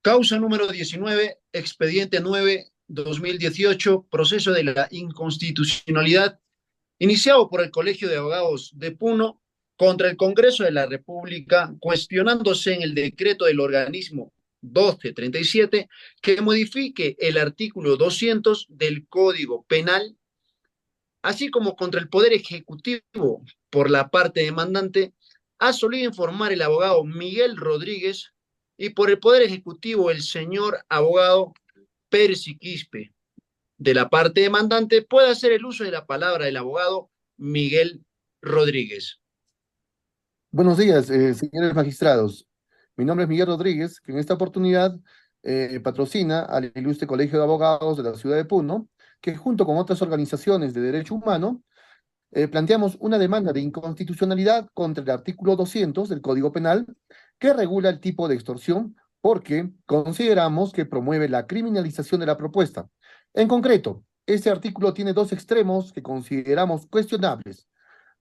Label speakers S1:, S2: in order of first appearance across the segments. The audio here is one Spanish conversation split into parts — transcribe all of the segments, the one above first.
S1: Causa número 19, expediente 9/2018, proceso de la inconstitucionalidad, iniciado por el Colegio de Abogados de Puno contra el Congreso de la República, cuestionándose en el decreto del organismo 1237 que modifique el artículo 200 del Código Penal, así como contra el Poder Ejecutivo por la parte demandante, ha solido informar el abogado Miguel Rodríguez y por el Poder Ejecutivo el señor abogado Percy Quispe. De la parte demandante puede hacer el uso de la palabra del abogado Miguel Rodríguez.
S2: Buenos días, señores magistrados. Mi nombre es Miguel Rodríguez, que en esta oportunidad patrocina al Ilustre Colegio de Abogados de la ciudad de Puno, que junto con otras organizaciones de derecho humano planteamos una demanda de inconstitucionalidad contra el artículo 200 del Código Penal, que regula el tipo de extorsión, porque consideramos que promueve la criminalización de la propuesta. En concreto, este artículo tiene dos extremos que consideramos cuestionables.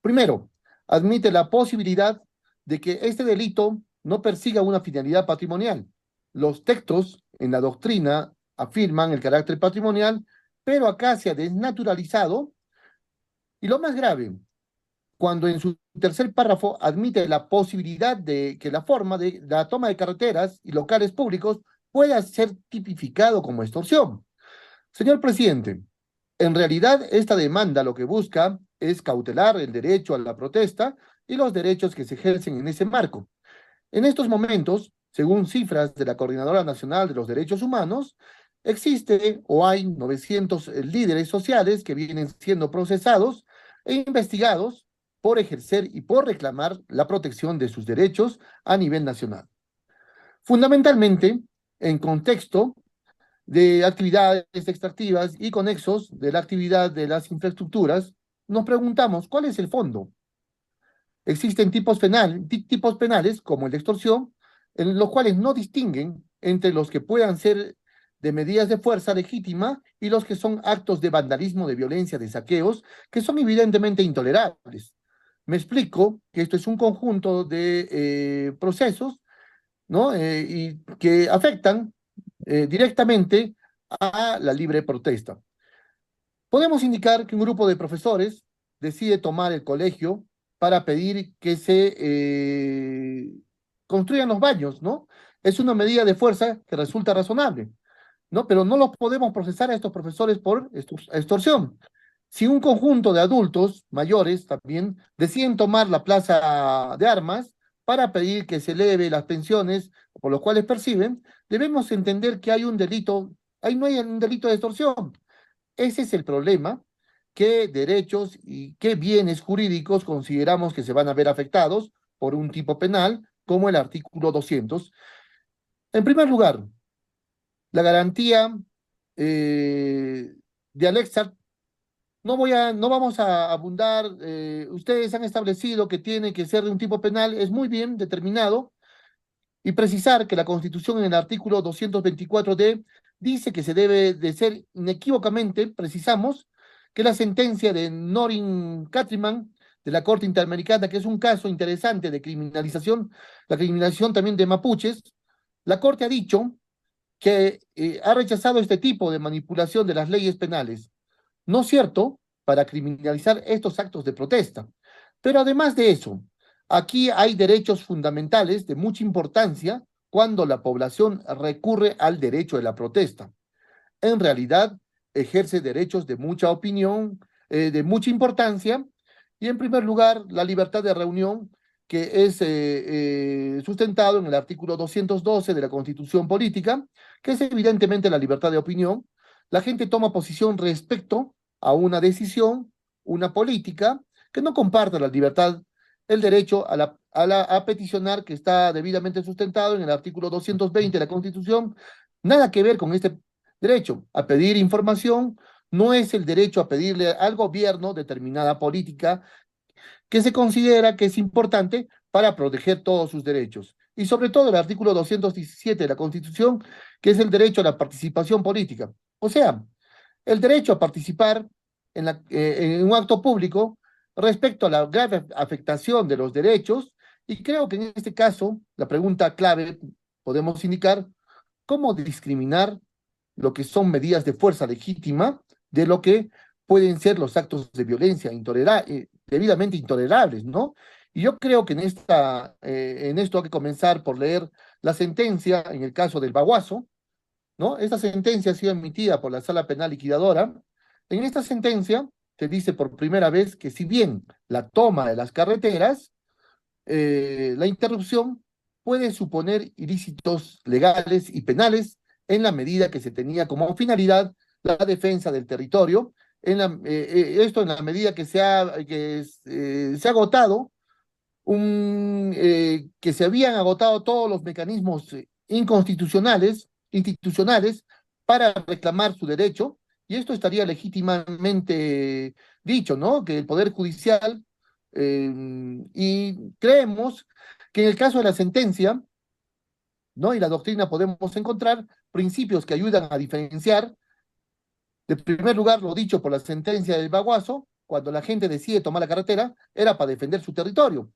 S2: Primero, admite la posibilidad de que este delito no persiga una finalidad patrimonial. Los textos en la doctrina afirman el carácter patrimonial, pero acá se ha desnaturalizado. Y lo más grave, cuando en su tercer párrafo admite la posibilidad de que la forma de la toma de carreteras y locales públicos pueda ser tipificado como extorsión. Señor presidente, en realidad esta demanda lo que busca es cautelar el derecho a la protesta y los derechos que se ejercen en ese marco. En estos momentos, según cifras de la Coordinadora Nacional de los Derechos Humanos, existe o hay 900 líderes sociales que vienen siendo procesados e investigados por ejercer y por reclamar la protección de sus derechos a nivel nacional. Fundamentalmente, en contexto de actividades extractivas y conexos de la actividad de las infraestructuras, nos preguntamos cuál es el fondo. Existen tipos penales, como el de extorsión, en los cuales no distinguen entre los que puedan ser de medidas de fuerza legítima y los que son actos de vandalismo, de violencia, de saqueos, que son evidentemente intolerables. Me explico que esto es un conjunto de procesos, ¿no? Y que afectan directamente a la libre protesta. Podemos indicar que un grupo de profesores decide tomar el colegio para pedir que se construyan los baños, ¿no? Es una medida de fuerza que resulta razonable, ¿no? Pero no los podemos procesar a estos profesores por extorsión. Si un conjunto de adultos mayores también deciden tomar la plaza de armas para pedir que se eleve las pensiones por los cuales perciben, debemos entender que hay un delito, ahí no hay un delito de extorsión. Ese es el problema, qué derechos y qué bienes jurídicos consideramos que se van a ver afectados por un tipo penal como el artículo 200. En primer lugar, la garantía de Alexa, no vamos a abundar, ustedes han establecido que tiene que ser de un tipo penal, es muy bien determinado, y precisar que la Constitución en el artículo 224D dice que se debe de ser inequívocamente, precisamos, que la sentencia de Norin Catriman de la Corte Interamericana, que es un caso interesante de criminalización, la criminalización también de mapuches, la Corte ha dicho que ha rechazado este tipo de manipulación de las leyes penales, ¿no es cierto?, para criminalizar estos actos de protesta. Pero además de eso, aquí hay derechos fundamentales de mucha importancia cuando la población recurre al derecho de la protesta. En realidad, ejerce derechos de mucha opinión, de mucha importancia, y en primer lugar, la libertad de reunión, que es sustentado en el artículo 212 de la Constitución Política, que es evidentemente la libertad de opinión. La gente toma posición respecto a una decisión, una política, que no comparta la libertad, el derecho a peticionar, que está debidamente sustentado en el artículo 220 de la Constitución. Nada que ver con este derecho a pedir información, no es el derecho a pedirle al gobierno determinada política que se considera que es importante para proteger todos sus derechos. Y sobre todo el artículo 217 de la Constitución, que es el derecho a la participación política. O sea, el derecho a participar en un acto público respecto a la grave afectación de los derechos. Y creo que en este caso, la pregunta clave podemos indicar: cómo discriminar lo que son medidas de fuerza legítima de lo que pueden ser los actos de violencia debidamente intolerables, ¿no? Y yo creo que en esto hay que comenzar por leer la sentencia en el caso del Baguazo, ¿no? Esta sentencia ha sido emitida por la Sala Penal Liquidadora. En esta sentencia se dice por primera vez que si bien la toma de las carreteras, la interrupción puede suponer ilícitos legales y penales en la medida que se tenía como finalidad la defensa del territorio, esto en la medida se ha agotado que se habían agotado todos los mecanismos institucionales para reclamar su derecho, y esto estaría legítimamente dicho, ¿no? Que el Poder Judicial, y creemos que en el caso de la sentencia, ¿no? Y la doctrina podemos encontrar principios que ayudan a diferenciar, de primer lugar, lo dicho por la sentencia del Baguazo, cuando la gente decide tomar la carretera, era para defender su territorio,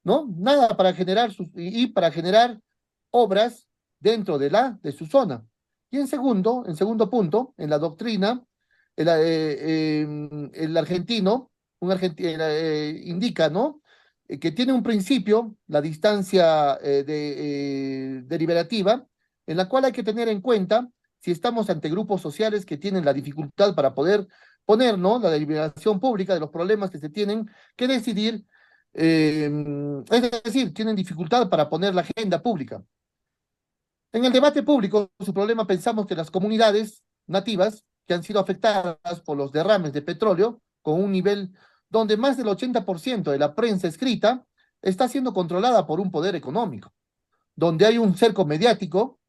S2: ¿no? Nada para para generar obras dentro de su zona. Y en segundo punto, en la doctrina, el argentino, indica, ¿no? Que tiene un principio, la distancia deliberativa, en la cual hay que tener en cuenta si estamos ante grupos sociales que tienen la dificultad para poder poner, ¿no? La deliberación pública de los problemas que se tienen que decidir, es decir, tienen dificultad para poner la agenda pública. En el debate público, su problema pensamos que las comunidades nativas que han sido afectadas por los derrames de petróleo, con un nivel donde más del 80% de la prensa escrita está siendo controlada por un poder económico, donde hay un cerco mediático,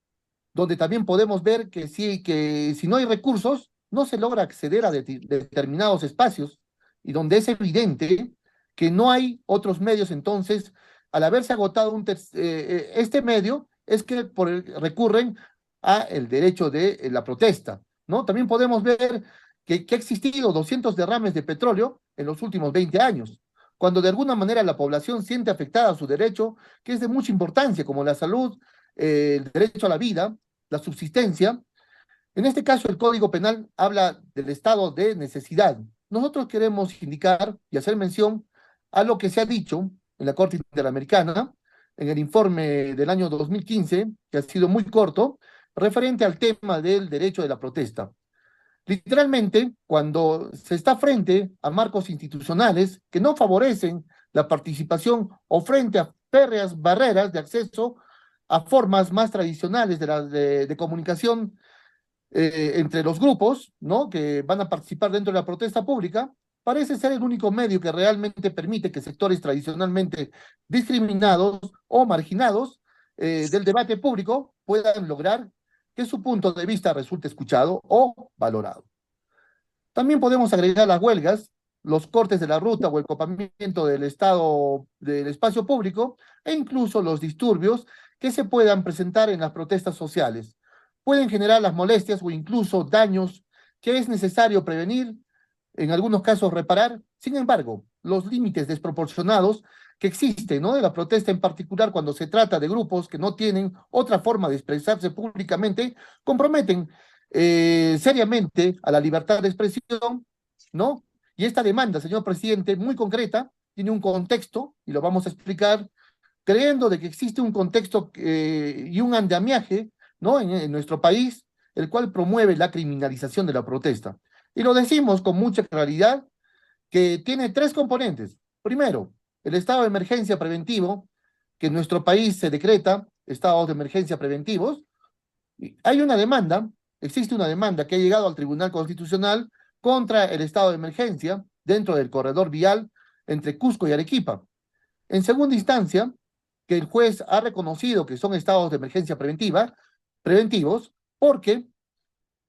S2: donde también podemos ver que si no hay recursos, no se logra acceder a determinados espacios, y donde es evidente que no hay otros medios. Entonces, al haberse agotado este medio, es que recurren a el derecho de la protesta, ¿no? También podemos ver que ha existido 200 derrames de petróleo en los últimos 20 años, cuando de alguna manera la población siente afectada su derecho, que es de mucha importancia, como la salud, el derecho a la vida, la subsistencia. En este caso, el Código Penal habla del estado de necesidad. Nosotros queremos indicar y hacer mención a lo que se ha dicho en la Corte Interamericana, en el informe del año 2015, que ha sido muy corto, referente al tema del derecho de la protesta. Literalmente, cuando se está frente a marcos institucionales que no favorecen la participación o frente a férreas barreras de acceso a formas más tradicionales de comunicación entre los grupos, ¿no? Que van a participar dentro de la protesta pública, parece ser el único medio que realmente permite que sectores tradicionalmente discriminados o marginados del debate público puedan lograr que su punto de vista resulte escuchado o valorado. También podemos agregar las huelgas, los cortes de la ruta o el copamiento del espacio público, e incluso los disturbios que se puedan presentar en las protestas sociales. Pueden generar las molestias o incluso daños que es necesario prevenir, en algunos casos reparar. Sin embargo, los límites desproporcionados que existen, ¿no? De la protesta, en particular cuando se trata de grupos que no tienen otra forma de expresarse públicamente, comprometen seriamente a la libertad de expresión, ¿no? Y esta demanda, señor presidente, muy concreta, tiene un contexto, y lo vamos a explicar, creyendo de que existe un contexto y un andamiaje, ¿no? En nuestro país, el cual promueve la criminalización de la protesta. Y lo decimos con mucha claridad, que tiene tres componentes. Primero, el estado de emergencia preventivo, que en nuestro país se decreta estados de emergencia preventivos. Hay una demanda, existe una demanda que ha llegado al Tribunal Constitucional contra el estado de emergencia dentro del corredor vial entre Cusco y Arequipa. En segunda instancia, que el juez ha reconocido que son estados de emergencia preventivos, porque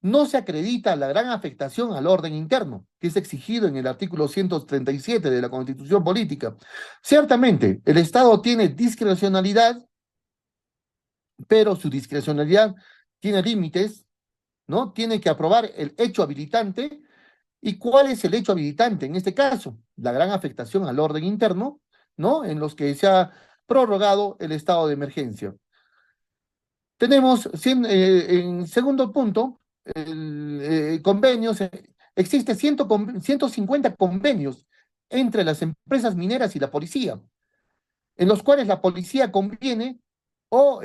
S2: no se acredita la gran afectación al orden interno, que es exigido en el artículo 137 de la Constitución Política. Ciertamente, el Estado tiene discrecionalidad, pero su discrecionalidad tiene límites, ¿no? Tiene que aprobar el hecho habilitante. ¿Y cuál es el hecho habilitante en este caso? La gran afectación al orden interno, ¿no? En los que se ha prorrogado el estado de emergencia. Tenemos, en segundo punto, convenios, existe 150 convenios entre las empresas mineras y la policía, en los cuales la policía conviene o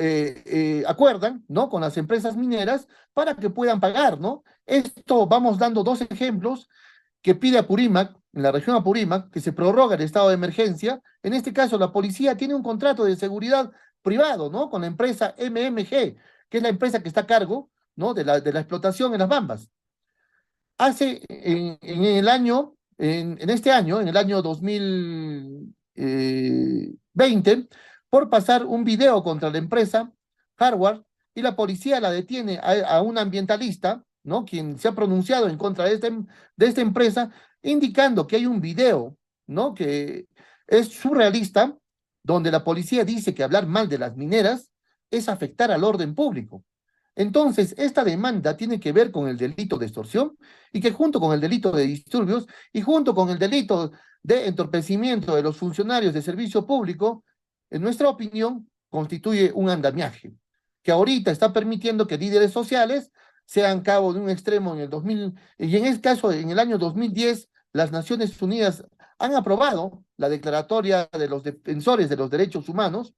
S2: acuerdan, ¿no? Con las empresas mineras para que puedan pagar, ¿no? Esto vamos dando dos ejemplos que pide Apurímac, en la región Apurímac, que se prorroga el estado de emergencia. En este caso, la policía tiene un contrato de seguridad privado, ¿no? Con la empresa MMG, que es la empresa que está a cargo, ¿no? De la explotación en las Bambas. Hace, en el año, en este año, en el año 2020, por pasar un video contra la empresa Harvard, y la policía la detiene a un ambientalista, ¿no? Quien se ha pronunciado en contra de esta empresa, indicando que hay un video, ¿no? Que es surrealista, donde la policía dice que hablar mal de las mineras es afectar al orden público. Entonces, esta demanda tiene que ver con el delito de extorsión y que junto con el delito de disturbios y junto con el delito de entorpecimiento de los funcionarios de servicio público, en nuestra opinión, constituye un andamiaje que ahorita está permitiendo que líderes sociales sean cabo de un extremo en el 2000, y en este caso, en el año 2010, las Naciones Unidas han aprobado la declaratoria de los defensores de los derechos humanos.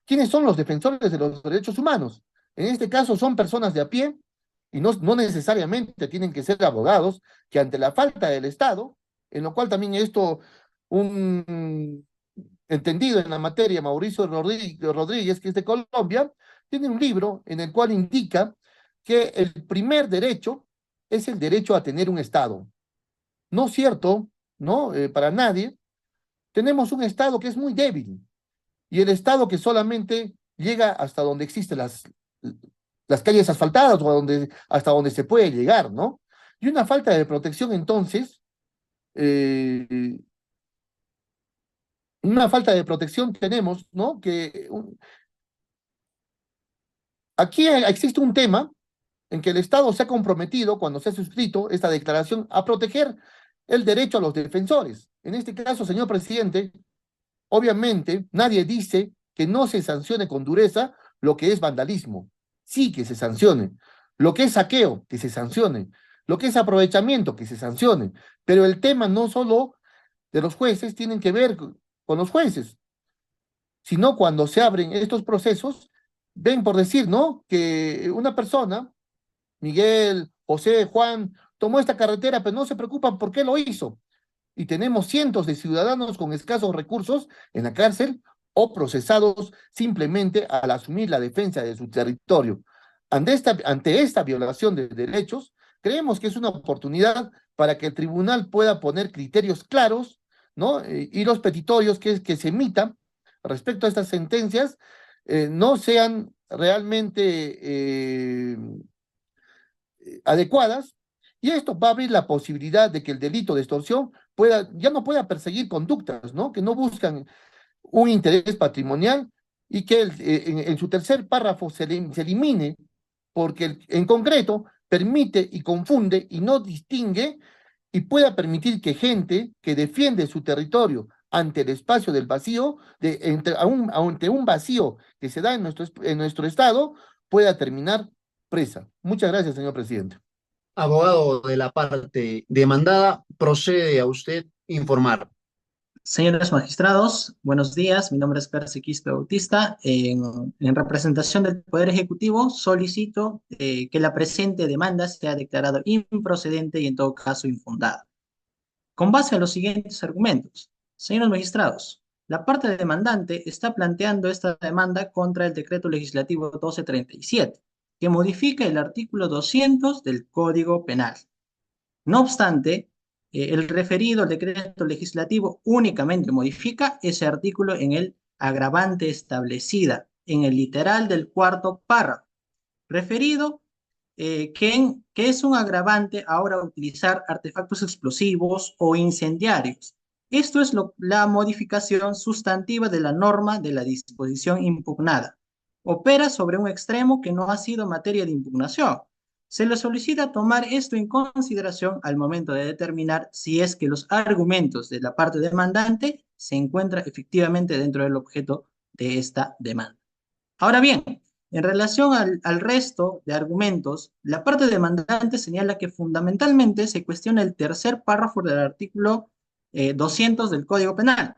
S2: ¿Quiénes son los defensores de los derechos humanos? En este caso son personas de a pie y no necesariamente tienen que ser abogados que ante la falta del Estado, en lo cual también esto un entendido en la materia, Mauricio Rodríguez, que es de Colombia, tiene un libro en el cual indica que el primer derecho es el derecho a tener un Estado. No es cierto, ¿no? Para nadie. Tenemos un Estado que es muy débil, y el Estado que solamente llega hasta donde existen las calles asfaltadas o hasta donde se puede llegar, ¿no? Y una falta de protección entonces, eh, una falta de protección tenemos, ¿no? Aquí existe un tema en que el Estado se ha comprometido, cuando se ha suscrito esta declaración, a proteger el derecho a los defensores. En este caso, señor presidente, obviamente, nadie dice que no se sancione con dureza lo que es vandalismo. Sí que se sancione. Lo que es saqueo, que se sancione. Lo que es aprovechamiento, que se sancione. Pero el tema no solo de los jueces tienen que ver con los jueces, sino cuando se abren estos procesos, ven por decir, ¿no? Que una persona, Miguel, José, Juan, tomó esta carretera, pero no se preocupan por qué lo hizo, y tenemos cientos de ciudadanos con escasos recursos en la cárcel o procesados simplemente al asumir la defensa de su territorio. Ante esta violación de derechos, creemos que es una oportunidad para que el tribunal pueda poner criterios claros, ¿no? Y los petitorios que se emitan respecto a estas sentencias no sean realmente adecuadas, y esto va a abrir la posibilidad de que el delito de extorsión ya no pueda perseguir conductas, ¿no? Que no buscan un interés patrimonial, y que en su tercer párrafo se elimine, porque en concreto permite y confunde y no distingue, y pueda permitir que gente que defiende su territorio ante el espacio del vacío, ante un vacío que se da en nuestro estado, pueda terminar presa. Muchas gracias, señor presidente.
S1: Abogado de la parte demandada, procede a usted informar.
S3: Señores magistrados, buenos días. Mi nombre es Percy Quispe Bautista. En representación del Poder Ejecutivo, solicito que la presente demanda sea declarada improcedente y en todo caso infundada. Con base a los siguientes argumentos, señores magistrados, la parte demandante está planteando esta demanda contra el Decreto Legislativo 1237, que modifica el artículo 200 del Código Penal. No obstante, el referido al decreto legislativo únicamente modifica ese artículo en el agravante establecida en el literal del cuarto párrafo, referido que es un agravante ahora utilizar artefactos explosivos o incendiarios. Esto es la modificación sustantiva de la norma de la disposición impugnada. Opera sobre un extremo que no ha sido materia de impugnación. Se le solicita tomar esto en consideración al momento de determinar si es que los argumentos de la parte demandante se encuentran efectivamente dentro del objeto de esta demanda. Ahora bien, En relación al resto de argumentos, la parte demandante señala que fundamentalmente se cuestiona el tercer párrafo del artículo 200 del Código Penal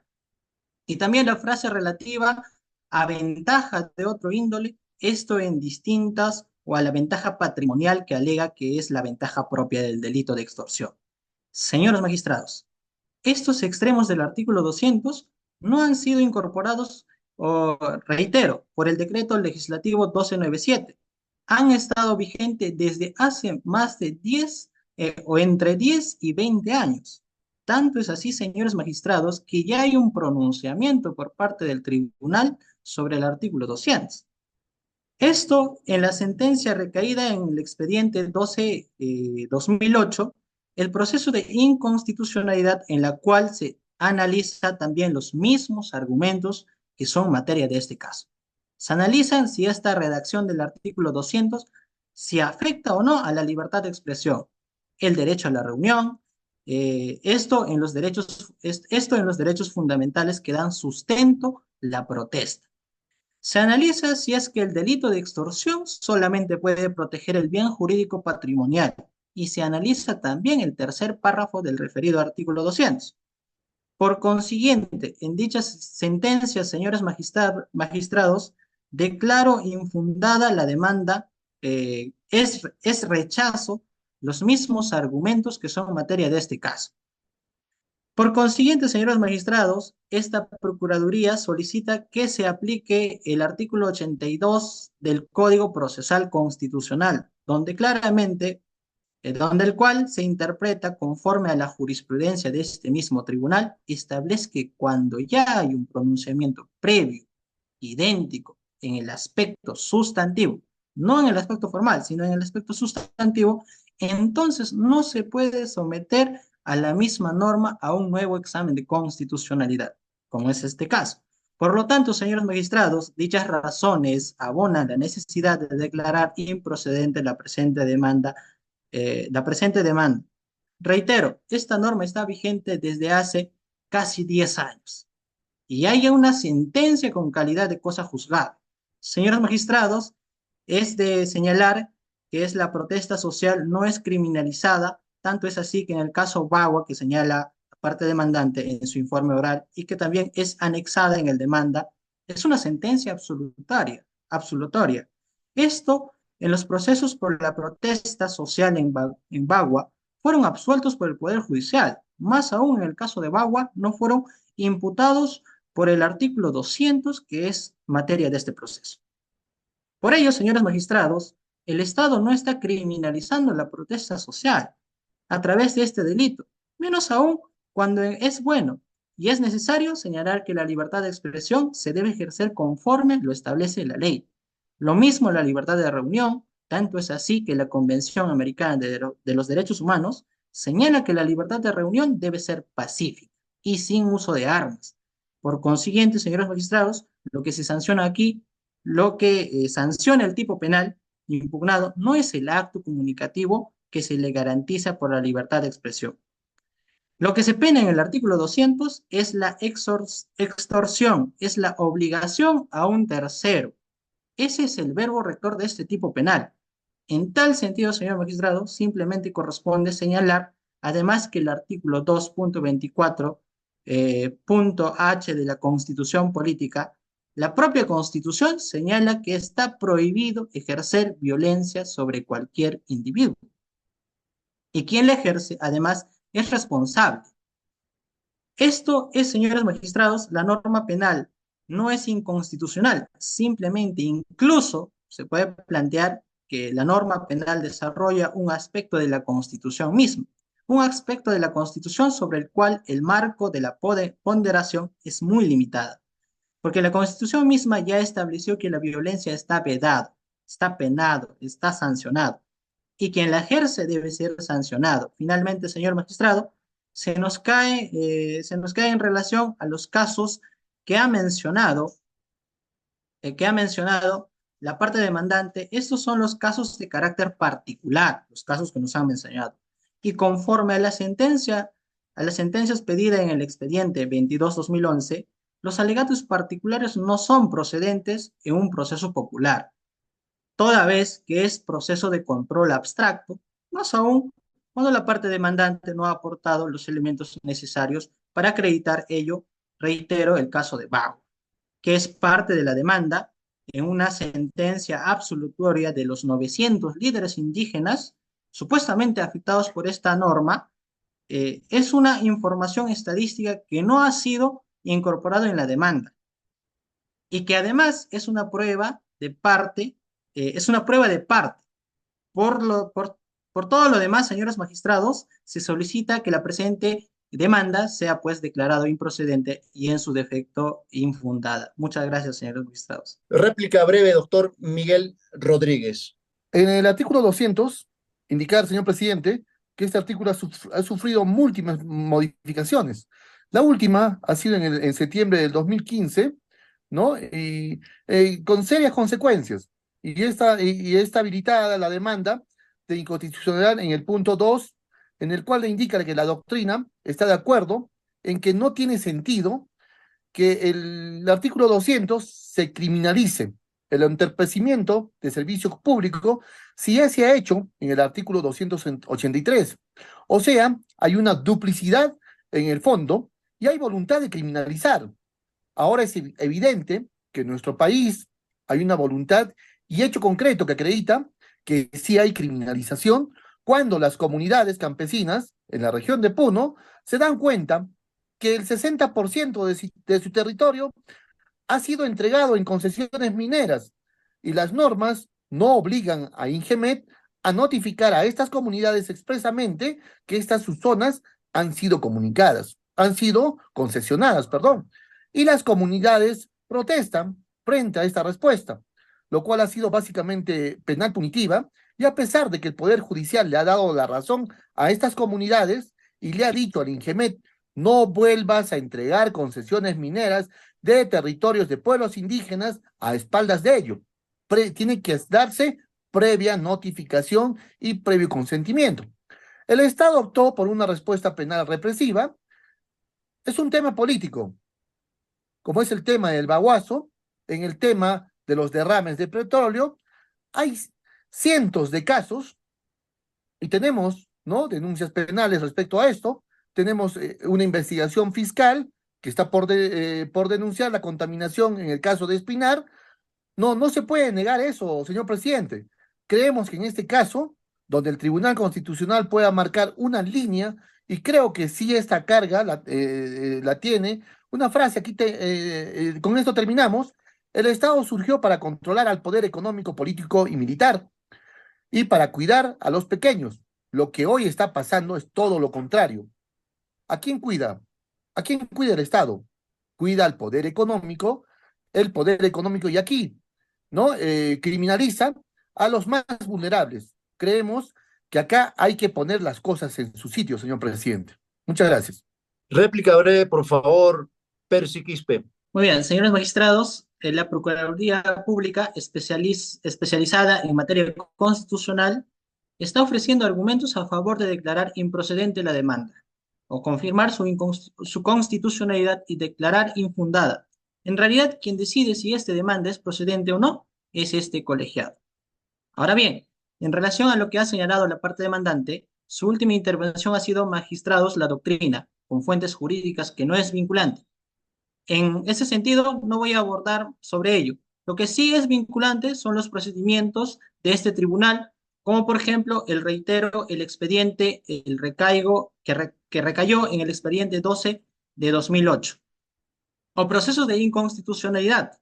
S3: y también la frase relativa a ventaja de otro índole, esto en distintas o a la ventaja patrimonial que alega que es la ventaja propia del delito de extorsión. Señores magistrados, estos extremos del artículo 200 no han sido incorporados, o, reitero, por el decreto legislativo 1297. Han estado vigentes desde hace más de 10 o entre 10 y 20 años. Tanto es así, señores magistrados, que ya hay un pronunciamiento por parte del tribunal sobre el artículo 200. Esto en la sentencia recaída en el expediente 12-2008, el proceso de inconstitucionalidad en la cual se analiza también los mismos argumentos que son materia de este caso. Se analizan si esta redacción del artículo 200 se afecta o no a la libertad de expresión, el derecho a la reunión, esto en los derechos fundamentales que dan sustento la protesta. Se analiza si es que el delito de extorsión solamente puede proteger el bien jurídico patrimonial y se analiza también el tercer párrafo del referido artículo 200. Por consiguiente, en dichas sentencias, señores magistrados, declaro infundada la demanda, es rechazo los mismos argumentos que son materia de este caso. Por consiguiente, señores magistrados, esta Procuraduría solicita que se aplique el artículo 82 del Código Procesal Constitucional, donde el cual se interpreta conforme a la jurisprudencia de este mismo tribunal, establece que cuando ya hay un pronunciamiento previo, idéntico, en el aspecto sustantivo, no en el aspecto formal, sino en el aspecto sustantivo, entonces no se puede someter a la misma norma a un nuevo examen de constitucionalidad, como es este caso. Por lo tanto, señores magistrados, dichas razones abonan la necesidad de declarar improcedente la presente demanda. Reitero, esta norma está vigente desde hace casi 10 años y hay una sentencia con calidad de cosa juzgada. Señores magistrados, es de señalar que la protesta social no es criminalizada, tanto es así que en el caso Bagua, que señala la parte demandante en su informe oral y que también es anexada en el demanda, es una sentencia absolutoria. Esto en los procesos por la protesta social en Bagua fueron absueltos por el Poder Judicial. Más aún en el caso de Bagua no fueron imputados por el artículo 200, que es materia de este proceso. Por ello, señores magistrados, el Estado no está criminalizando la protesta social a través de este delito, menos aún cuando es bueno y es necesario señalar que la libertad de expresión se debe ejercer conforme lo establece la ley. Lo mismo la libertad de reunión, tanto es así que la Convención Americana de los Derechos Humanos señala que la libertad de reunión debe ser pacífica y sin uso de armas. Por consiguiente, señores magistrados, lo que se sanciona aquí, lo que sanciona el tipo penal impugnado, no es el acto comunicativo que se le garantiza por la libertad de expresión. Lo que se pena en el artículo 200 es la extorsión, es la obligación a un tercero. Ese es el verbo rector de este tipo penal. En tal sentido, señor magistrado, simplemente corresponde señalar, además, que el artículo 2.24, punto H de la Constitución Política, la propia Constitución señala que está prohibido ejercer violencia sobre cualquier individuo. Y quien la ejerce, además, es responsable. Esto es, señores magistrados, la norma penal no es inconstitucional, simplemente incluso se puede plantear que la norma penal desarrolla un aspecto de la Constitución misma, un aspecto de la Constitución sobre el cual el marco de la ponderación es muy limitada, porque la Constitución misma ya estableció que la violencia está vedada, está penado, está sancionado, y quien la ejerce debe ser sancionado. Finalmente, señor magistrado, se nos cae en relación a los casos que ha mencionado la parte demandante. Estos son los casos de carácter particular, los casos que nos han mencionado. Y conforme a las sentencias pedidas en el expediente 22-2011, los alegatos particulares no son procedentes en un proceso popular. toda vez que es proceso de control abstracto, más aún cuando la parte demandante no ha aportado los elementos necesarios para acreditar ello. Reitero el caso de Bauer, que es parte de la demanda en una sentencia absolutoria de los 900 líderes indígenas supuestamente afectados por esta norma. Es una información estadística que no ha sido incorporada en la demanda y que además es una prueba de parte, es una prueba de parte. Por todo lo demás, señores magistrados, se solicita que la presente demanda sea pues declarado improcedente y en su defecto infundada. Muchas gracias, señores magistrados.
S1: Réplica breve, doctor Miguel Rodríguez.
S2: En el artículo 200, indicar, señor presidente, que este artículo ha sufrido múltiples modificaciones. La última ha sido en septiembre del 2015, ¿no? Y con serias consecuencias. Y está habilitada la demanda de inconstitucionalidad en el punto 2, en el cual le indica que la doctrina está de acuerdo en que no tiene sentido que el artículo 200 se criminalice el entorpecimiento de servicio público si ya se ha hecho en el artículo 283. O sea, hay una duplicidad en el fondo y hay voluntad de criminalizar. Ahora es evidente que en nuestro país hay una voluntad y hecho concreto que acredita que sí hay criminalización cuando las comunidades campesinas en la región de Puno se dan cuenta que el 60% de su territorio ha sido entregado en concesiones mineras y las normas no obligan a Ingemet a notificar a estas comunidades expresamente que estas sus zonas han sido concesionadas, perdón. Y las comunidades protestan frente a esta respuesta, lo cual ha sido básicamente penal punitiva, y a pesar de que el Poder Judicial le ha dado la razón a estas comunidades y le ha dicho al Ingemet, no vuelvas a entregar concesiones mineras de territorios de pueblos indígenas a espaldas de ello. Tiene que darse previa notificación y previo consentimiento. El Estado optó por una respuesta penal represiva. Es un tema político, como es el tema del baguazo, en el tema de los derrames de petróleo, hay cientos de casos y tenemos, ¿no?, denuncias penales respecto a esto. Tenemos una investigación fiscal que está por denunciar la contaminación en el caso de Espinar. No se puede negar eso, señor presidente. Creemos que en este caso, donde el Tribunal Constitucional pueda marcar una línea, y creo que sí esta carga la tiene, una frase, con esto terminamos, el Estado surgió para controlar al poder económico, político y militar, y para cuidar a los pequeños. Lo que hoy está pasando es todo lo contrario. ¿A quién cuida? ¿A quién cuida el Estado? Cuida al poder económico, y aquí, ¿no? Criminaliza a los más vulnerables. Creemos que acá hay que poner las cosas en su sitio, señor presidente. Muchas gracias.
S1: Réplica breve, por favor, Percy Quispe.
S3: Muy bien, señores magistrados, la Procuraduría Pública especializada en materia constitucional está ofreciendo argumentos a favor de declarar improcedente la demanda o confirmar su constitucionalidad y declarar infundada. En realidad, quien decide si esta demanda es procedente o no es este colegiado. Ahora bien, en relación a lo que ha señalado la parte demandante, su última intervención ha sido magistrados la doctrina, con fuentes jurídicas que no es vinculante. En ese sentido, no voy a abordar sobre ello. Lo que sí es vinculante son los procedimientos de este tribunal, como por ejemplo, el expediente, el recaigo, que recayó en el expediente 12 de 2008, o procesos de inconstitucionalidad,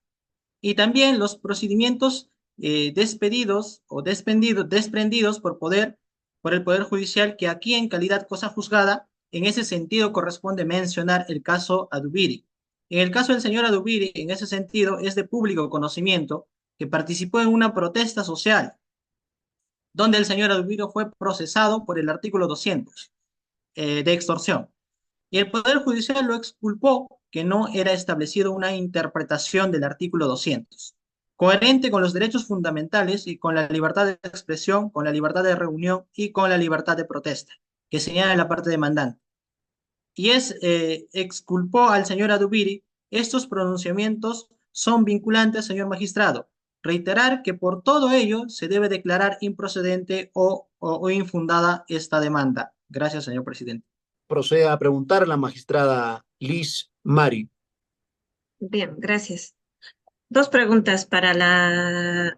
S3: y también los procedimientos desprendidos por el Poder Judicial, que aquí en calidad cosa juzgada, en ese sentido corresponde mencionar el caso Adubiri. En el caso del señor Adubiri, en ese sentido, es de público conocimiento que participó en una protesta social, donde el señor Adubiri fue procesado por el artículo 200 de extorsión. Y el Poder Judicial lo exculpó que no era establecido una interpretación del artículo 200, coherente con los derechos fundamentales y con la libertad de expresión, con la libertad de reunión y con la libertad de protesta, que señala la parte demandante. Y exculpó al señor Adubiri. Estos pronunciamientos son vinculantes, señor magistrado. reiterar que por todo ello se debe declarar improcedente o infundada esta demanda. Gracias, señor presidente.
S1: Proceda a preguntar la magistrada Liz Mari.
S4: Bien, gracias. Dos preguntas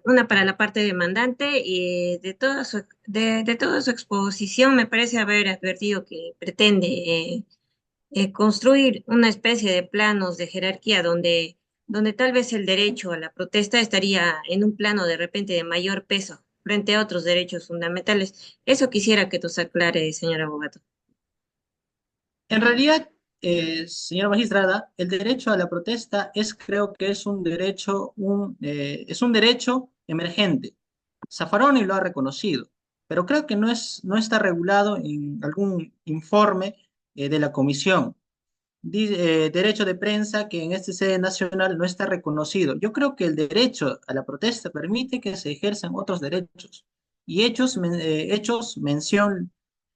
S4: una para la parte demandante y de toda su exposición me parece haber advertido que pretende construir una especie de planos de jerarquía donde tal vez el derecho a la protesta estaría en un plano de repente de mayor peso frente a otros derechos fundamentales. Eso quisiera que nos aclare, señor abogado.
S3: En realidad, señora magistrada, el derecho a la protesta creo que es un derecho emergente. Zaffaroni lo ha reconocido, pero creo que no está regulado en algún informe de la comisión. Derecho de prensa que en este sede nacional no está reconocido. Yo creo que el derecho a la protesta permite que se ejerzan otros derechos y hechos mención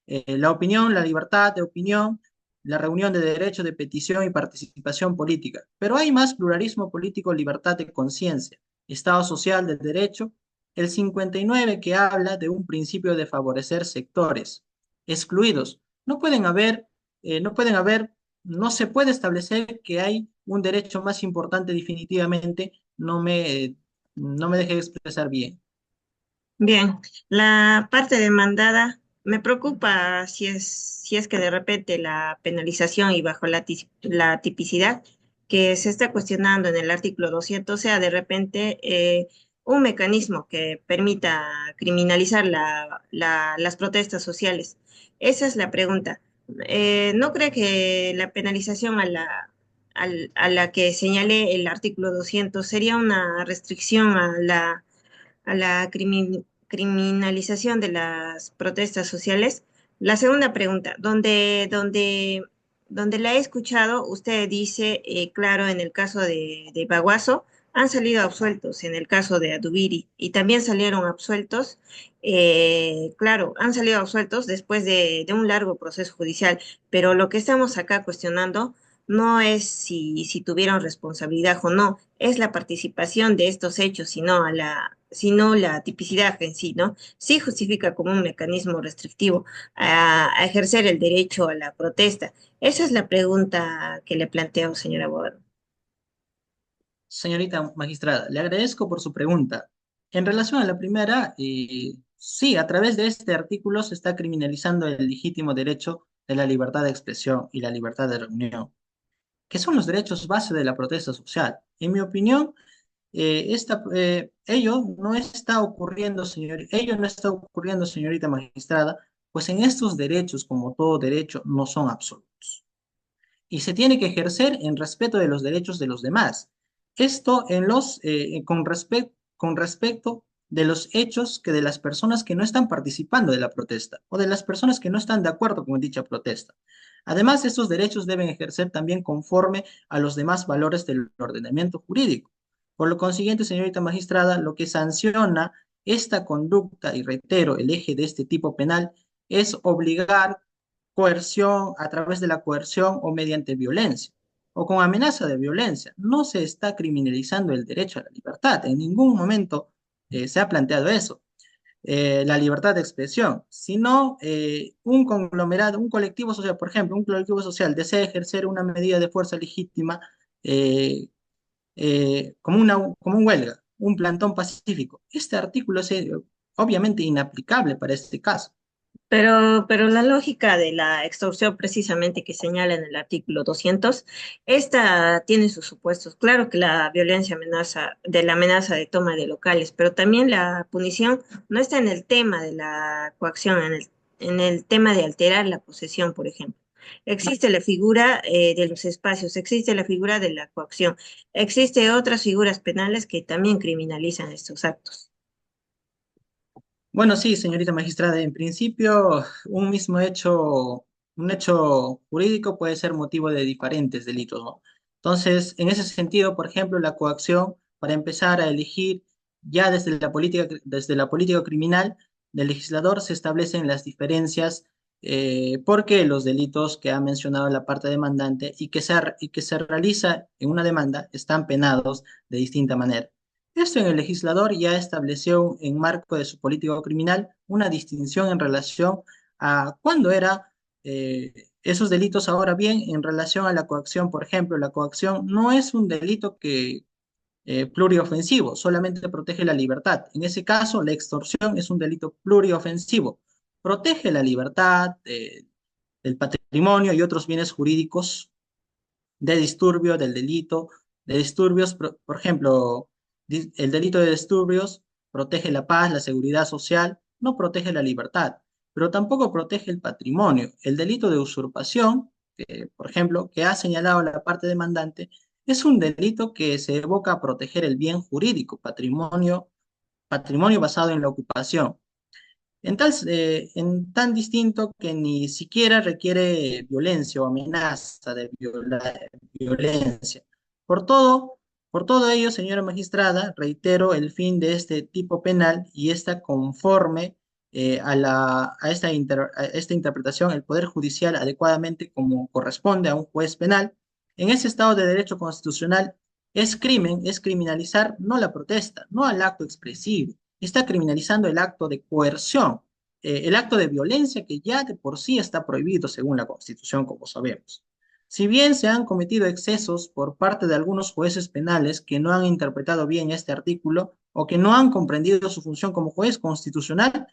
S3: la opinión, la libertad de opinión, la reunión de derecho de petición y participación política. Pero hay más pluralismo político, libertad de conciencia, Estado social del derecho, el 59 que habla de un principio de favorecer sectores excluidos. No pueden haber, no se puede establecer que hay un derecho más importante definitivamente, no me deje expresar bien.
S4: Bien, la parte demandada me preocupa si es que de repente la penalización y bajo la tipicidad que se está cuestionando en el artículo 200 sea de repente un mecanismo que permita criminalizar las protestas sociales. Esa es la pregunta. ¿No cree que la penalización a la que señale el artículo 200 sería una restricción a la criminalización de las protestas sociales? La segunda pregunta, donde la he escuchado, usted dice, claro, en el caso de Baguazo, han salido absueltos en el caso de Adubiri y también salieron absueltos, claro, han salido absueltos después de un largo proceso judicial, pero lo que estamos acá cuestionando no es si tuvieron responsabilidad o no, es la participación de estos hechos, sino la tipicidad en sí, ¿no? Sí justifica como un mecanismo restrictivo a ejercer el derecho a la protesta. Esa es la pregunta que le planteo, señor abogado.
S3: Señorita magistrada, le agradezco por su pregunta. En relación a la primera, sí, a través de este artículo se está criminalizando el legítimo derecho de la libertad de expresión y la libertad de reunión, que son los derechos base de la protesta social. En mi opinión, ello no está ocurriendo, señorita magistrada, pues en estos derechos, como todo derecho, no son absolutos y se tiene que ejercer en respeto de los derechos de los demás. Esto con respecto de los hechos que de las personas que no están participando de la protesta o de las personas que no están de acuerdo con dicha protesta. Además, estos derechos deben ejercer también conforme a los demás valores del ordenamiento jurídico. Por lo consiguiente, señorita magistrada, lo que sanciona esta conducta, y reitero, el eje de este tipo penal, es obligar coerción, a través de la coerción o mediante violencia, o con amenaza de violencia. No se está criminalizando el derecho a la libertad. En ningún momento se ha planteado eso, la libertad de expresión, sino un conglomerado, un colectivo social, por ejemplo, un colectivo social desea ejercer una medida de fuerza legítima eh, como un huelga, un plantón pacífico. Este artículo es obviamente inaplicable para este caso.
S4: Pero la lógica de la extorsión precisamente que señala en el artículo 200, esta tiene sus supuestos. Claro que la violencia de la amenaza de toma de locales, pero también la punición no está en el tema de la coacción, en el tema de alterar la posesión, por ejemplo. Existe la figura de los espacios, existe la figura de la coacción, existe otras figuras penales que también criminalizan estos actos.
S3: Bueno, sí, señorita magistrada, en principio un hecho jurídico puede ser motivo de diferentes delitos, ¿no? Entonces, en ese sentido, por ejemplo, la coacción, para empezar a elegir ya desde la política criminal del legislador se establecen las diferencias porque los delitos que ha mencionado la parte demandante y que se realiza en una demanda están penados de distinta manera. Esto en el legislador ya estableció en marco de su político criminal una distinción en relación a cuándo era esos delitos. Ahora bien, en relación a la coacción, por ejemplo, la coacción no es un delito que pluriofensivo, solamente protege la libertad. En ese caso, la extorsión es un delito pluriofensivo. Protege la libertad, del patrimonio y otros bienes jurídicos de disturbio, del delito, de disturbios, por ejemplo, el delito de disturbios protege la paz, la seguridad social, no protege la libertad, pero tampoco protege el patrimonio. El delito de usurpación, por ejemplo, que ha señalado la parte demandante, es un delito que se evoca a proteger el bien jurídico, patrimonio basado en la ocupación. En tan distinto que ni siquiera requiere violencia o amenaza de violencia. Por todo, por todo ello, señora magistrada, reitero el fin de este tipo penal y está conforme a esta interpretación el Poder Judicial adecuadamente como corresponde a un juez penal. En ese Estado de Derecho constitucional es crimen, es criminalizar no la protesta, no al acto expresivo, está criminalizando el acto de coerción, el acto de violencia que ya de por sí está prohibido según la Constitución, como sabemos. Si bien se han cometido excesos por parte de algunos jueces penales que no han interpretado bien este artículo o que no han comprendido su función como juez constitucional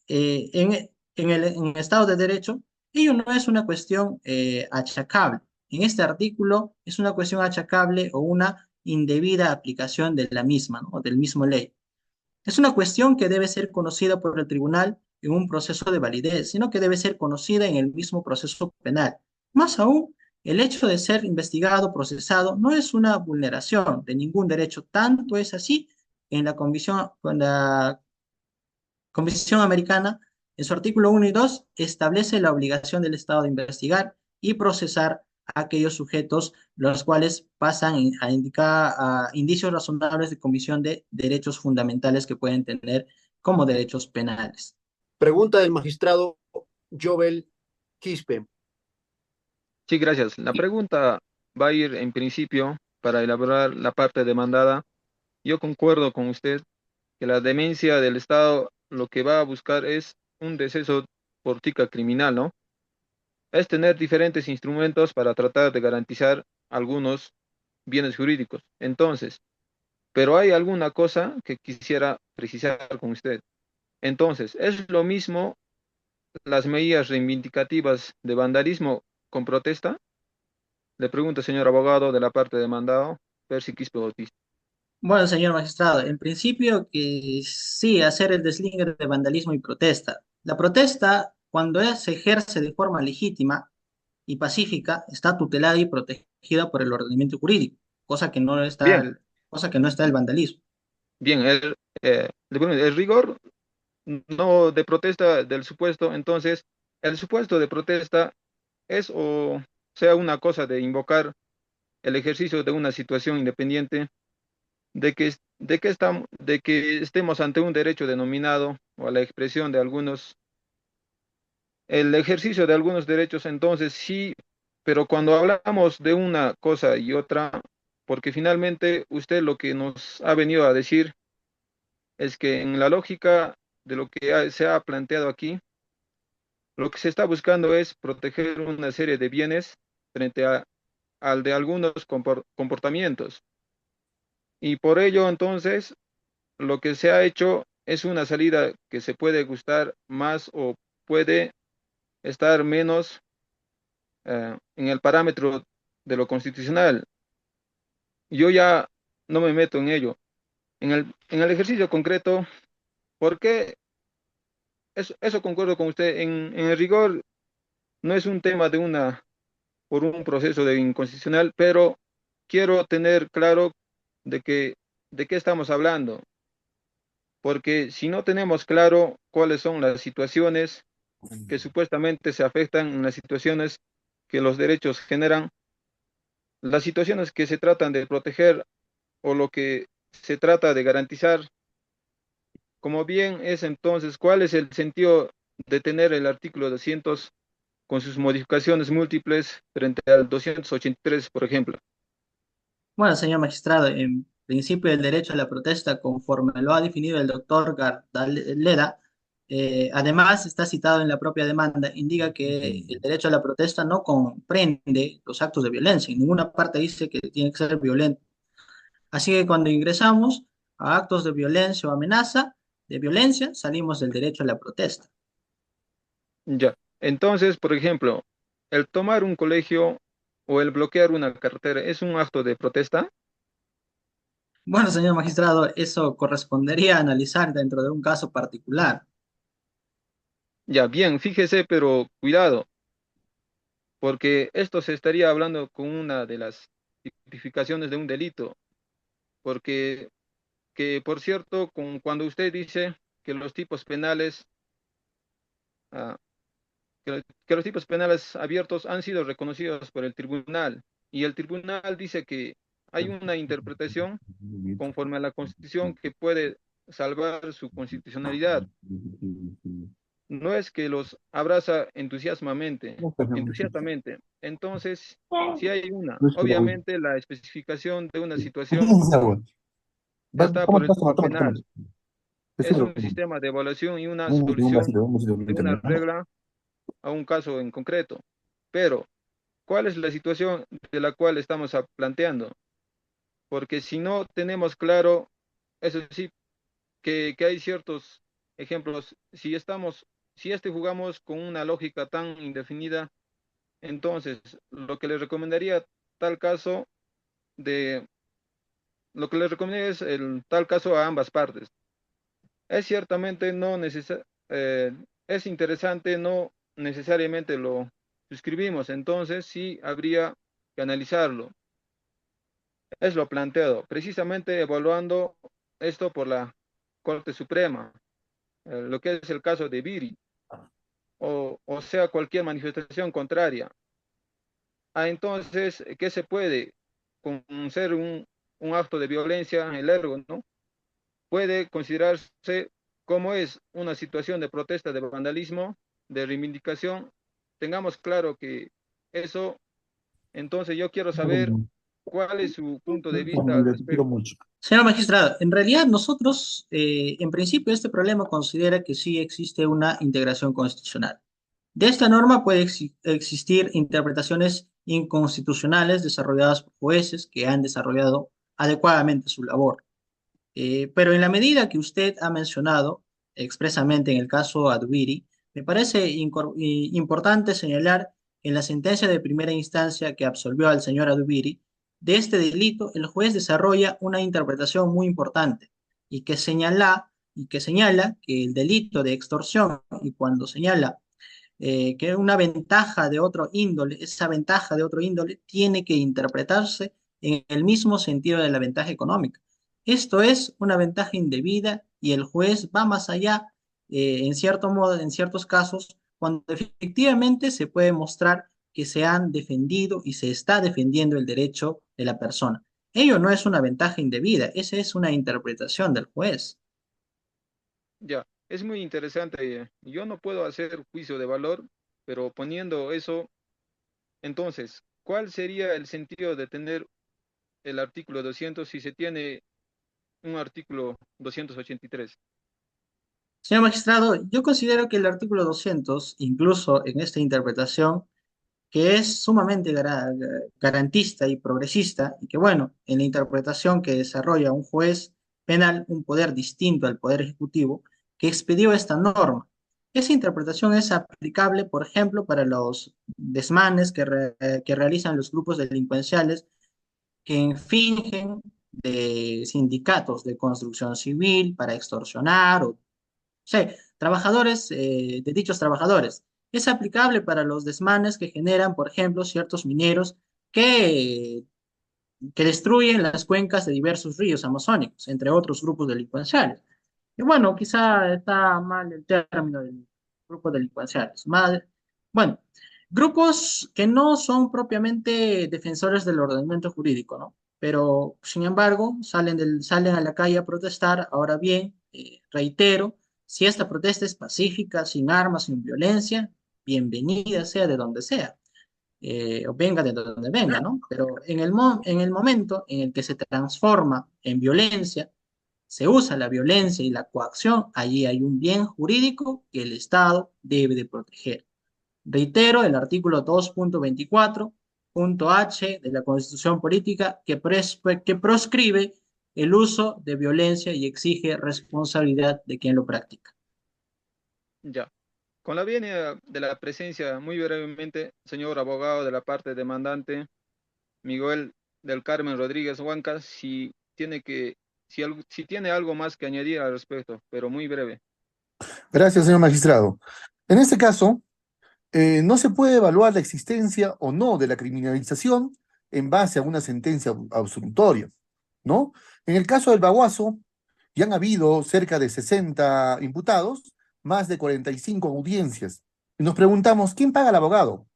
S3: en el Estado de Derecho, ello no es una cuestión achacable. En este artículo es una cuestión achacable o una indebida aplicación de la misma, ¿no? Del mismo ley. Es una cuestión que debe ser conocida por el tribunal en un proceso de validez, sino que debe ser conocida en el mismo proceso penal. Más aún, el hecho de ser investigado, procesado, no es una vulneración de ningún derecho. Tanto es así en la Convención Americana, en su artículo 1 y 2, establece la obligación del Estado de investigar y procesar a aquellos sujetos los cuales pasan a indicar a indicios razonables de comisión de derechos fundamentales que pueden tener como derechos penales.
S1: Pregunta del magistrado Jovel Quispe.
S5: Sí, gracias. La pregunta va a ir en principio para elaborar la parte demandada. Yo concuerdo con usted que la demencia del Estado lo que va a buscar es un deceso por tica criminal, ¿no? Es tener diferentes instrumentos para tratar de garantizar algunos bienes jurídicos. Entonces, pero hay alguna cosa que quisiera precisar con usted. Entonces, ¿es lo mismo las medidas reivindicativas de vandalismo con protesta? Le pregunto, señor abogado de la parte demandado, Percy Quispe Bautista.
S3: Bueno, señor magistrado, en principio que sí, hacer el deslingue de vandalismo y protesta. La protesta, cuando se ejerce de forma legítima y pacífica, está tutelada y protegida por el ordenamiento jurídico,
S5: Bien,
S3: cosa que no está el vandalismo.
S5: bien, le pregunto, el rigor no de protesta del supuesto, entonces, el supuesto de protesta es o sea una cosa de invocar el ejercicio de una situación independiente de que estemos ante un derecho denominado o a la expresión de algunos, el ejercicio de algunos derechos, entonces sí, pero cuando hablamos de una cosa y otra, porque finalmente usted lo que nos ha venido a decir es que en la lógica de lo que se ha planteado aquí, lo que se está buscando es proteger una serie de bienes frente al de algunos comportamientos. Y por ello, entonces, lo que se ha hecho es una salida que se puede gustar más o puede estar menos en el parámetro de lo constitucional. Yo ya no me meto en ello. En el ejercicio concreto, ¿por qué? Eso concuerdo con usted. En el rigor no es un tema de por un proceso de inconstitucional, pero quiero tener claro de qué estamos hablando, porque si no tenemos claro cuáles son las situaciones que supuestamente se afectan en las situaciones que los derechos generan, las situaciones que se tratan de proteger o lo que se trata de garantizar, como bien es entonces, ¿cuál es el sentido de tener el artículo 200 con sus modificaciones múltiples frente al 283, por ejemplo?
S3: Bueno, señor magistrado, principio del derecho a la protesta conforme lo ha definido el doctor Gardaleda, además está citado en la propia demanda, indica que el derecho a la protesta no comprende los actos de violencia, en ninguna parte dice que tiene que ser violento. Así que cuando ingresamos a actos de violencia o amenaza de violencia, salimos del derecho a la protesta.
S5: Ya. Entonces, por ejemplo, el tomar un colegio o el bloquear una carretera es un acto de protesta.
S3: Bueno, señor magistrado, eso correspondería a analizar dentro de un caso particular.
S5: Ya, bien, fíjese, pero cuidado, porque esto se estaría hablando con una de las tipificaciones de un delito, porque por cierto, cuando usted dice que los tipos penales, ah, que los tipos penales abiertos han sido reconocidos por el tribunal, y el tribunal dice que hay una interpretación conforme a la Constitución que puede salvar su constitucionalidad. No es que los abraza entusiastamente. Entonces, si hay una, obviamente la especificación de una situación está por el tipo penal. Es un sistema de evaluación y una solución de una regla a un caso en concreto. Pero, ¿cuál es la situación de la cual estamos planteando? Porque si no tenemos claro, eso sí, que hay ciertos ejemplos, si jugamos con una lógica tan indefinida, entonces lo que le recomendaría tal caso de, lo que le recomendaría es el tal caso a ambas partes. Es ciertamente no es interesante, no necesariamente lo suscribimos, entonces sí habría que analizarlo. Es lo planteado, precisamente evaluando esto por la Corte Suprema, lo que es el caso de Viri, o sea, cualquier manifestación contraria. Entonces, ¿qué se puede? Con ser un acto de violencia en el ergo, ¿no? Puede considerarse como es una situación de protesta, de vandalismo, de reivindicación. Tengamos claro que eso, entonces yo quiero saber cuál es su punto de vista al
S2: Te quiero
S5: respecto.
S2: mucho.
S3: Señor magistrado, en realidad nosotros, en principio, este problema considera que sí existe una integración constitucional. De esta norma puede existir interpretaciones inconstitucionales desarrolladas por jueces que han desarrollado adecuadamente su labor. Pero en la medida que usted ha mencionado expresamente en el caso Adubiri, me parece importante señalar en la sentencia de primera instancia que absolvió al señor Adubiri, de este delito, el juez desarrolla una interpretación muy importante y que señala que el delito de extorsión, y cuando señala que una ventaja de otro índole, esa ventaja de otro índole tiene que interpretarse en el mismo sentido de la ventaja económica. Esto es una ventaja indebida y el juez va más allá, en cierto modo, en ciertos casos, cuando efectivamente se puede mostrar que se han defendido y se está defendiendo el derecho de la persona. Ello no es una ventaja indebida, esa es una interpretación del juez.
S5: Ya, es muy interesante. Yo no puedo hacer juicio de valor, pero poniendo eso, entonces, ¿cuál sería el sentido de tener el artículo 200 si se tiene un artículo 283?
S3: Señor magistrado, yo considero que el artículo 200, incluso en esta interpretación, que es sumamente garantista y progresista, y que bueno, en la interpretación que desarrolla un juez penal, un poder distinto al poder ejecutivo, que expedió esta norma. Esa interpretación es aplicable, por ejemplo, para los desmanes que realizan los grupos delincuenciales que fingen de sindicatos de construcción civil para extorsionar o sí, trabajadores, de dichos trabajadores. Es aplicable para los desmanes que generan, por ejemplo, ciertos mineros que, que destruyen las cuencas de diversos ríos amazónicos, entre otros grupos delincuenciales. Y bueno, quizá está mal el término del grupo delincuenciales. Mal, bueno, grupos que no son propiamente defensores del ordenamiento jurídico, ¿no? Pero, sin embargo, salen a la calle a protestar. Ahora bien, reitero, si esta protesta es pacífica, sin armas, sin violencia, bienvenida sea de donde sea. o venga de donde venga, ¿no? Pero en el momento en el que se transforma en violencia, se usa la violencia y la coacción, allí hay un bien jurídico que el Estado debe de proteger. Reitero, el artículo 2.24, punto H de la Constitución Política que proscribe el uso de violencia y exige responsabilidad de quien lo practica.
S5: Ya. Con la venia de la presencia, muy brevemente, señor abogado de la parte demandante, Miguel del Carmen Rodríguez Huanca, si tiene algo más que añadir al respecto, pero muy breve.
S2: Gracias, señor magistrado. En este caso, no se puede evaluar la existencia o no de la criminalización en base a una sentencia absolutoria, ¿no? En el caso del Baguazo, ya han habido cerca de 60 imputados, más de 45 audiencias. Y nos preguntamos, ¿quién paga al abogado?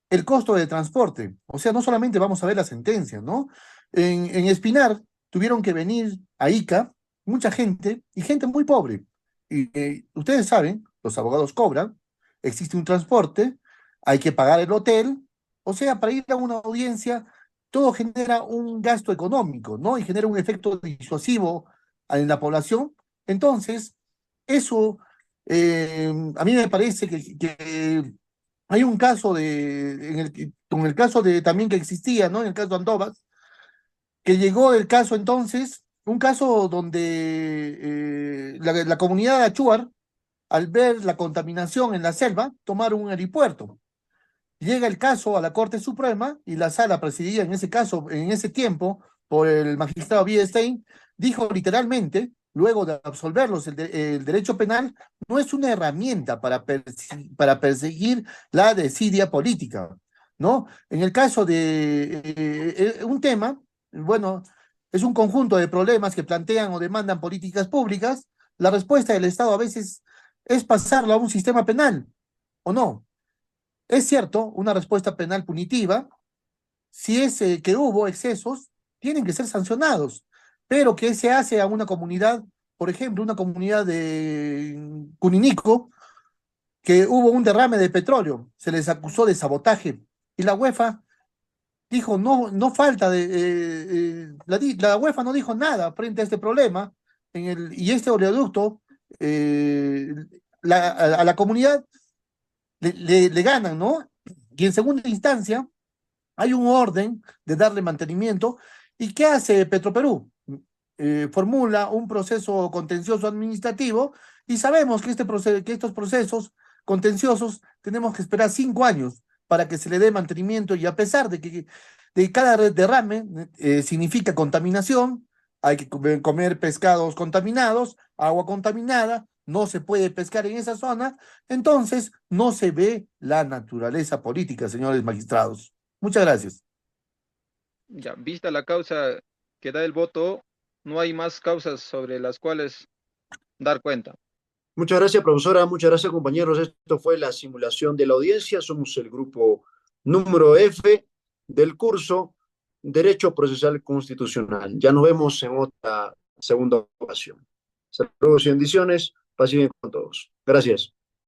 S2: El costo de transporte. O sea, no solamente vamos a ver la sentencia, ¿no? En Espinar tuvieron que venir a Ica mucha gente y gente muy pobre. Y ustedes saben, los abogados cobran, existe un transporte, hay que pagar el hotel. O sea, para ir a una audiencia, todo genera un gasto económico, ¿no? Y genera un efecto disuasivo en la población. Entonces, eso a mí me parece que hay un caso con el caso de también que existía, ¿no? En el caso de Andovas, que llegó el caso entonces, un caso donde la comunidad de Achuar, al ver la contaminación en la selva, tomaron un helipuerto. Llega el caso a la Corte Suprema y la sala presidida en ese caso, en ese tiempo, por el magistrado Biestein, dijo literalmente, luego de absolverlos el derecho penal, no es una herramienta para perseguir la desidia política, ¿no? En el caso de un tema, bueno, es un conjunto de problemas que plantean o demandan políticas públicas, la respuesta del Estado a veces es pasarlo a un sistema penal, ¿o no? Es cierto, una respuesta penal punitiva, si es que hubo excesos, tienen que ser sancionados, pero ¿qué se hace a una comunidad, por ejemplo, una comunidad de Cuninico, que hubo un derrame de petróleo, se les acusó de sabotaje y la UEFA dijo, no, no falta la UEFA no dijo nada frente a este problema y este oleoducto, eh, a la comunidad le ganan, ¿no? Y en segunda instancia, hay un orden de darle mantenimiento. ¿Y qué hace Petroperú? Formula un proceso contencioso administrativo y sabemos que, que estos procesos contenciosos tenemos que esperar 5 años para que se le dé mantenimiento y a pesar de cada derrame significa contaminación, hay que comer pescados contaminados, agua contaminada, no se puede pescar en esa zona, entonces no se ve la naturaleza política, señores magistrados. Muchas gracias.
S5: Ya, vista la causa que da el voto, no hay más causas sobre las cuales dar cuenta.
S1: Muchas gracias, profesora. Muchas gracias, compañeros. Esto fue la simulación de la audiencia. Somos el grupo número F del curso Derecho Procesal Constitucional. Ya nos vemos en otra segunda ocasión. Saludos y bendiciones. Paz y bien con todos. Gracias.